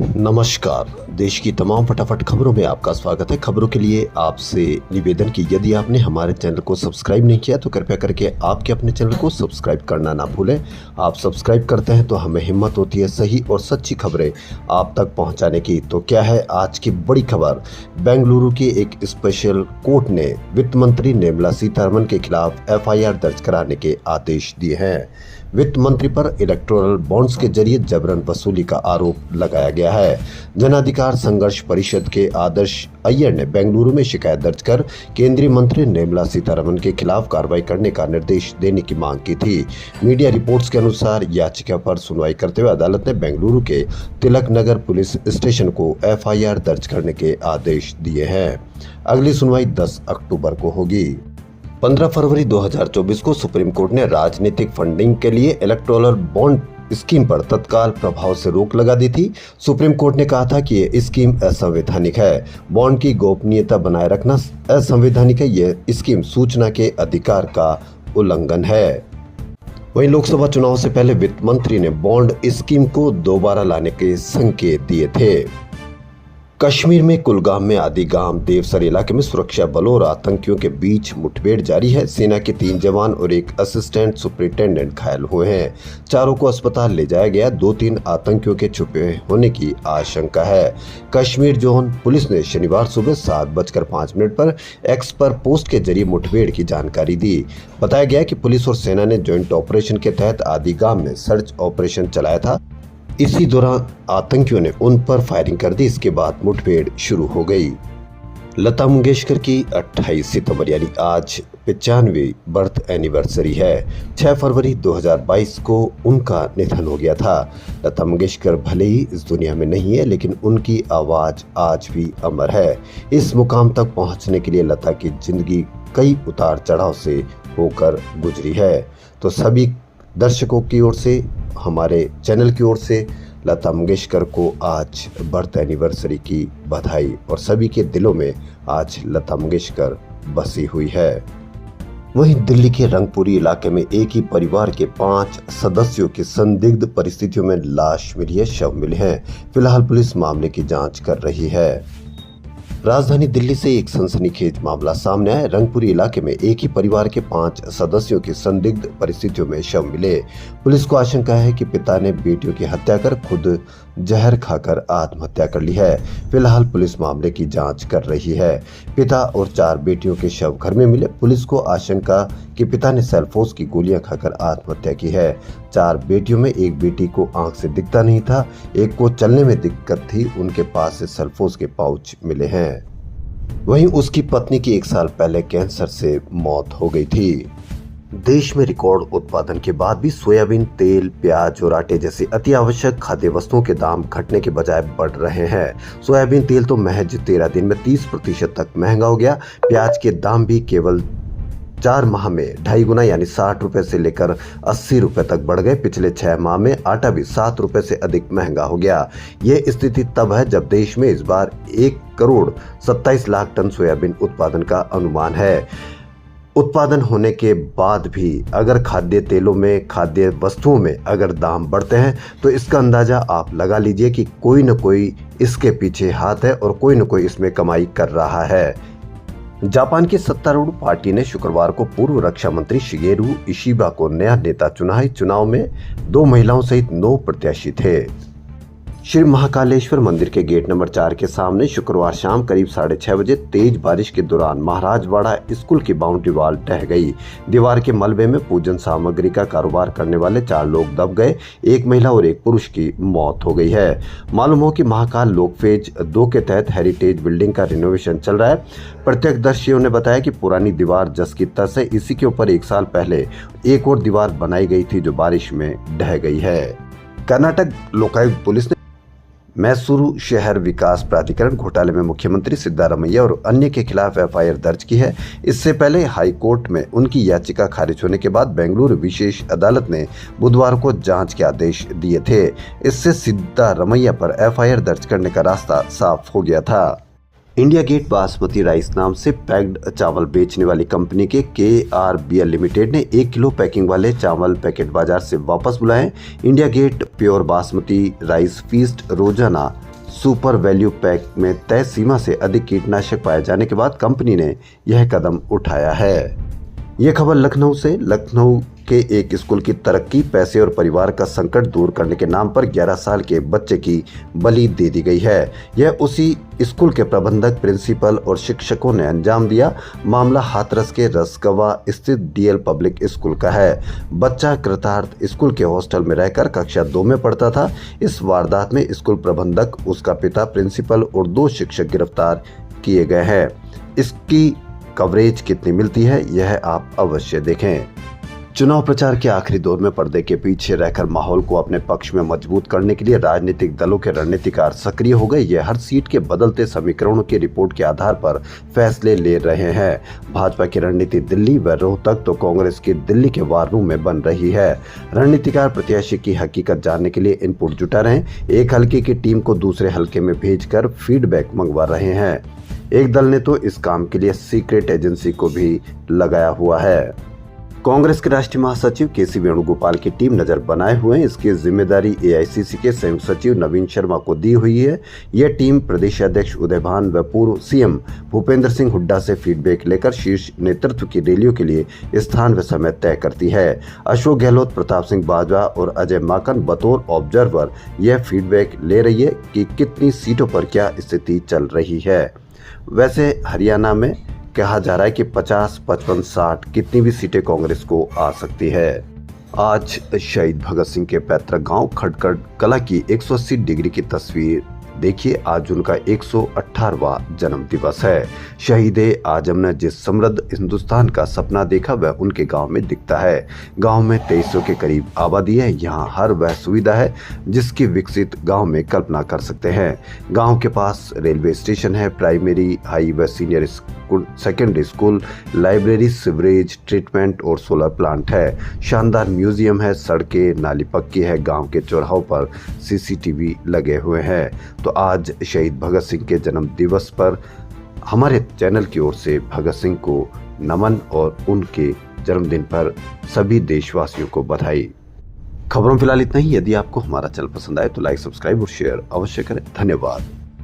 नमस्कार। देश की तमाम फटाफट खबरों में आपका स्वागत है। खबरों के लिए आपसे निवेदन कि यदि आपने हमारे चैनल को सब्सक्राइब नहीं किया तो कृपया करके आपके अपने चैनल को सब्सक्राइब करना ना भूलें। आप सब्सक्राइब करते हैं तो हमें हिम्मत होती है सही और सच्ची खबरें आप तक पहुंचाने की। तो क्या है आज की बड़ी खबर? बेंगलुरु की एक स्पेशल कोर्ट ने वित्त मंत्री निर्मला सीतारमण के खिलाफ एफआईआर दर्ज कराने के आदेश दिए हैं। वित्त मंत्री पर इलेक्टोरल बॉन्ड्स के जरिए जबरन वसूली का आरोप लगाया गया है। जन अधिकार संघर्ष परिषद के आदर्श अय्यर ने बेंगलुरु में शिकायत दर्ज कर केंद्रीय मंत्री निर्मला सीतारमण के खिलाफ कार्रवाई करने का निर्देश देने की मांग की थी। मीडिया रिपोर्ट्स के अनुसार याचिका पर सुनवाई करते हुए अदालत ने बेंगलुरु के तिलक नगर पुलिस स्टेशन को एफआईआर दर्ज करने के आदेश दिए हैं। अगली सुनवाई 10 अक्टूबर को होगी। 15 फरवरी 2024 को सुप्रीम कोर्ट ने राजनीतिक फंडिंग के लिए इलेक्टोरल बॉन्ड स्कीम पर तत्काल प्रभाव से रोक लगा दी थी। सुप्रीम कोर्ट ने कहा था कि ये स्कीम असंवैधानिक है। बॉन्ड की गोपनीयता बनाए रखना असंवैधानिक है। यह स्कीम सूचना के अधिकार का उल्लंघन है। वहीं लोकसभा चुनाव से पहले वित्त मंत्री ने बॉन्ड स्कीम को दोबारा लाने के संकेत दिए थे। कश्मीर में कुलगाम में आदिगाम देवसर इलाके में सुरक्षा बलों और आतंकियों के बीच मुठभेड़ जारी है। सेना के 3 जवान और एक असिस्टेंट सुपरिटेंडेंट घायल हुए हैं। चारों को अस्पताल ले जाया गया। 2-3 आतंकियों के छुपे होने की आशंका है। कश्मीर जोन पुलिस ने शनिवार सुबह 7:05 पर एक्स पर पोस्ट के जरिए मुठभेड़ की जानकारी दी। बताया गया कि पुलिस और सेना ने ज्वाइंट ऑपरेशन के तहत आदिगाम में सर्च ऑपरेशन चलाया था। इसी दौरान आतंकियों ने उन पर फायरिंग कर दी। इसके बाद मुठभेड़ शुरू हो गई। लता मंगेशकर की 28 सितंबर यानी आज 95वीं बर्थ एनिवर्सरी है। 6 फरवरी 2022 को उनका निधन हो गया था। लता मंगेशकर भले ही इस दुनिया में नहीं है, लेकिन उनकी आवाज आज भी अमर है। इस मुकाम तक पहुंचने के लिए लता की जिंदगी कई उतार चढ़ाव से होकर गुजरी है। तो सभी दर्शकों की ओर से, हमारे चैनल की ओर से लता मंगेशकर को आज बर्थ एनिवर्सरी की बधाई। और सभी के दिलों में आज लता मंगेशकर बसी हुई है। वहीं दिल्ली के रंगपुरी इलाके में एक ही परिवार के 5 सदस्यों की संदिग्ध परिस्थितियों में लाश मिली है, शव मिले हैं। फिलहाल पुलिस मामले की जांच कर रही है। राजधानी दिल्ली से एक सनसनीखेज मामला सामने आया। रंगपुरी इलाके में एक ही परिवार के 5 सदस्यों की संदिग्ध परिस्थितियों में शव मिले। पुलिस को आशंका है कि पिता ने बेटियों की हत्या कर खुद जहर खाकर आत्महत्या कर ली है। फिलहाल पुलिस मामले की जांच कर रही है। पिता और 4 बेटियों के शव घर में मिले। पुलिस को आशंका कि पिता ने सेल्फोस की गोलियां खाकर आत्महत्या की है। 4 बेटियों में एक बेटी को आंख से दिखता नहीं था, एक को चलने में दिक्कत थी। उनके पास से सेल्फोस के पाउच मिले हैं। वहीं उसकी पत्नी की 1 साल पहले कैंसर से मौत हो गई थी। देश में रिकॉर्ड उत्पादन के बाद भी सोयाबीन तेल, प्याज और आटे जैसे अति आवश्यक खाद्य वस्तुओं के दाम घटने के बजाय बढ़ रहे हैं। सोयाबीन तेल तो महज 13 दिन में 30% तक महंगा हो गया। प्याज के दाम भी केवल 4 माह में 2.5 गुना यानी 60 रुपए से लेकर 80 रुपए तक बढ़ गए। पिछले 6 माह में आटा भी 7 रुपए से अधिक महंगा हो गया। ये स्थिति तब है जब देश में इस बार 1 करोड़ 27 लाख टन सोयाबीन उत्पादन का अनुमान है। उत्पादन होने के बाद भी अगर खाद्य तेलों में, खाद्य वस्तुओं में अगर दाम बढ़ते हैं तो इसका अंदाजा आप लगा लीजिए कि कोई न कोई इसके पीछे हाथ है और कोई न कोई इसमें कमाई कर रहा है। जापान की सत्तारूढ़ पार्टी ने शुक्रवार को पूर्व रक्षा मंत्री शिगेरू इशिबा को नया नेता चुना है। चुनाव में 2 महिलाओं सहित 9 प्रत्याशी थे। श्री महाकालेश्वर मंदिर के गेट नंबर 4 के सामने शुक्रवार शाम करीब 6:30 बजे तेज बारिश के दौरान महाराजवाड़ा स्कूल की बाउंड्री वॉल ढह गई। दीवार के मलबे में पूजन सामग्री का कारोबार करने वाले 4 लोग दब गए। 1 महिला और 1 पुरुष की मौत हो गई है। मालूम हो कि महाकाल लोक फेज 2 के तहत हेरिटेज बिल्डिंग का रिनोवेशन चल रहा है। प्रत्यक्षदर्शियों ने बताया कि पुरानी दीवार जस की तस है। इसी के ऊपर 1 साल पहले एक और दीवार बनाई गई थी जो बारिश में ढह गई है। कर्नाटक लोकायुक्त पुलिस ने मैसूरू शहर विकास प्राधिकरण घोटाले में मुख्यमंत्री सिद्धारमैया और अन्य के खिलाफ एफआईआर दर्ज की है। इससे पहले हाई कोर्ट में उनकी याचिका खारिज होने के बाद बेंगलुरु विशेष अदालत ने बुधवार को जांच के आदेश दिए थे। इससे सिद्धारमैया पर एफआईआर दर्ज करने का रास्ता साफ हो गया था। इंडिया गेट बासमती राइस नाम से पैक्ड चावल बेचने वाली कंपनी के KRBL लिमिटेड ने 1 किलो पैकिंग वाले चावल पैकेट बाजार से वापस बुलाए। India get pure basmati rice feast रोजाना सुपर वैल्यू पैक में तय सीमा से अधिक कीटनाशक पाए जाने के बाद कंपनी ने यह कदम उठाया है। ये खबर लखनऊ से। लखनऊ के एक स्कूल की तरक्की, पैसे और परिवार का संकट दूर करने के नाम पर 11 साल के बच्चे की बलि दे दी गई है। यह उसी स्कूल के प्रबंधक, प्रिंसिपल और शिक्षकों ने अंजाम दिया। मामला हाथरस के रसगवा स्थित डीएल पब्लिक स्कूल का है। बच्चा कृतार्थ स्कूल के हॉस्टल में रहकर कक्षा 2 में पढ़ता था। इस वारदात में स्कूल प्रबंधक, उसका पिता, प्रिंसिपल और 2 शिक्षक गिरफ्तार किए गए हैं। इसकी कवरेज कितनी मिलती है, यह आप अवश्य देखें। चुनाव प्रचार के आखिरी दौर में पर्दे के पीछे रहकर माहौल को अपने पक्ष में मजबूत करने के लिए राजनीतिक दलों के रणनीतिकार सक्रिय हो गए। ये हर सीट के बदलते समीकरणों की रिपोर्ट के आधार पर फैसले ले रहे हैं। भाजपा की रणनीति दिल्ली व रोहतक तो कांग्रेस की दिल्ली के वार रूम में बन रही है। रणनीतिकार प्रत्याशी की हकीकत जानने के लिए इनपुट जुटा रहे हैं। एक हल्के की टीम को दूसरे हल्के में भेजकर फीडबैक मंगवा रहे हैं। एक दल ने तो इस काम के लिए सीक्रेट एजेंसी को भी लगाया हुआ है। कांग्रेस के राष्ट्रीय महासचिव केसी वेणुगोपाल की टीम नजर बनाए हुए हैं। इसकी जिम्मेदारी एआईसीसी के संयुक्त सचिव नवीन शर्मा को दी हुई है। यह टीम प्रदेश अध्यक्ष उदय भान व पूर्व सीएम भूपेंद्र सिंह हुड्डा से फीडबैक लेकर शीर्ष नेतृत्व की रैलियों के लिए स्थान व समय तय करती है। अशोक गहलोत, प्रताप सिंह बाजवा और अजय माकन बतौर ऑब्जर्वर यह फीडबैक ले रही है कि कितनी सीटों पर क्या स्थिति चल रही है। वैसे हरियाणा में कहा जा रहा है कि 50, 55, 60 कितनी भी सीटें कांग्रेस को आ सकती है। आज शहीद भगत सिंह के पैतृक गांव खटखड़ कला की 180 डिग्री की तस्वीर देखिए। आज उनका 118वां जन्म दिवस है। शहीद आजम ने जिस समृद्ध हिंदुस्तान का सपना देखा वह उनके गांव में दिखता है। गांव में 2300 के करीब आबादी है। यहां हर वह सुविधा है जिसकी विकसित गांव में कल्पना कर सकते हैं। गांव के पास रेलवे स्टेशन है, प्राइमरी, हाई व senior secondary school, library, sewerage treatment और सोलर प्लांट है। शानदार म्यूजियम है, सड़कें, नाली पक्की है। गांव के चौराहों पर सीसीटीवी लगे हुए हैं। तो आज शहीद भगत सिंह के जन्म दिवस पर हमारे चैनल की ओर से भगत सिंह को नमन और उनके जन्मदिन पर सभी देशवासियों को बधाई। खबरों फिलहाल इतना ही। यदि आपको हमारा चैनल पसंद आए तो लाइक, सब्सक्राइब और शेयर अवश्य करें। धन्यवाद।